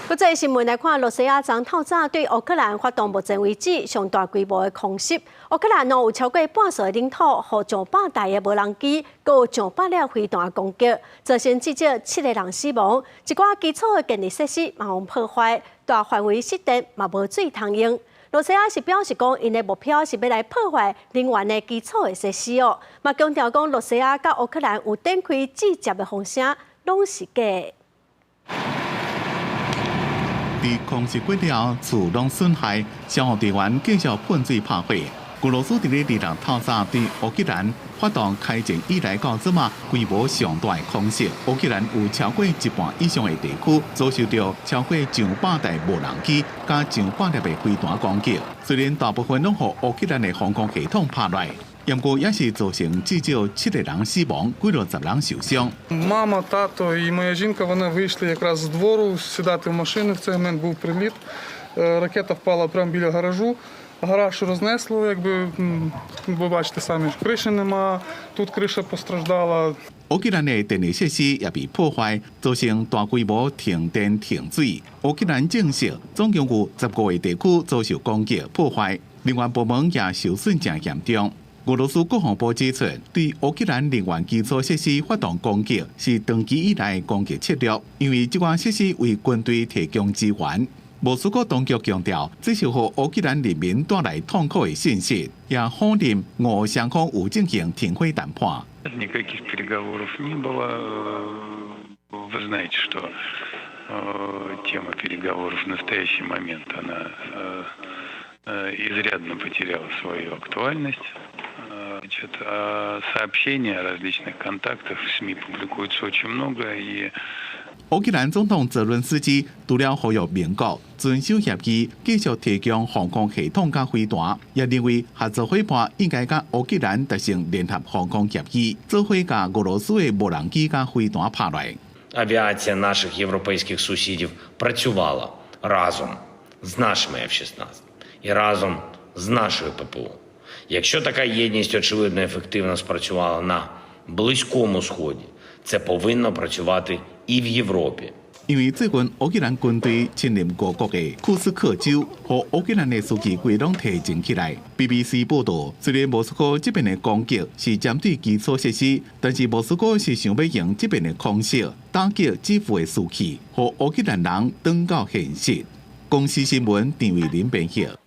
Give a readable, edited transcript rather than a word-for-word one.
国际新闻来看，罗西亚总透早对乌克兰发动目前为止上大规模的空袭。乌克兰有超过半数的领土和上百台的无人机，还有上百辆飞弹攻击，造成至少7个人死亡。一寡基础的建设设施嘛有破坏，大范围失电嘛无水通用。罗西亚是表示讲，因的目标是要来破坏能源的基础的设施哦，嘛强调讲，罗西亚甲乌克兰有展开直接的风声，拢是假的。 伫空袭过了，厝拢损害，消防队员继续喷水拍火。俄罗斯伫咧2日透早对乌克兰发动开战以来到即嘛规模上大的空袭。乌克兰有超过一半以上的地区遭受到超过上百台无人机加上百粒的飞弹攻击。虽然大部分拢互乌克兰的防空系统拍落。 不过也是造成至少7个人死亡，几60人受傷。Мама, тато і моя жінка вони вийшли якраз з двору сідати в машину. В цей момент був приліт. Ракета впала прямо біля гаражу. Гараж рознесло, якби ви бачите самі, криші нема. Тут криша постраждала. 乌克兰的电力设施也被破坏，造成大规模停电停水。乌克兰证实，总共有15个地区遭受攻击破坏，能源部门也受损真严重。 俄罗斯国防部指出，对乌克兰能源基础设施发动攻击是长期以来攻击策略，因为这款设施为军队提供支援。莫斯科当局强调，这是给乌克兰人民带来痛苦的信息，也否认俄双方有进行停火谈判。 Никаких переговоров не было. Вы знаете, что тема переговоров в настоящий момент она изрядно потеряла свою актуальность. Сообщений о различных контактах в СМИ публикуется очень много и 乌克兰总统泽伦斯基除了呼吁民国遵守协议，继续提供防空系统甲飞弹，也认为合作伙伴应该甲乌克兰达成联合防空协议，做伙甲俄羅斯的無人機甲飛彈拍落。 Авіація наших європейських сусідів працювала разом з нашими F-16 і разом з нашою ППО. Якщо така єдність, очевидно, ефективно спрацювала на Близькому Сході, це повинно працювати і в Європі. 因为最近乌克蘭軍隊侵入俄國的庫斯克州，和烏克蘭的士氣規攏提升起來。BBC 報道，雖然莫斯科這邊的攻擊是針對基礎設施，但是莫斯科是想要用這邊的空襲打擊基輔的士氣，和烏克蘭人轉到現實。公司新聞鄭偉林編譯。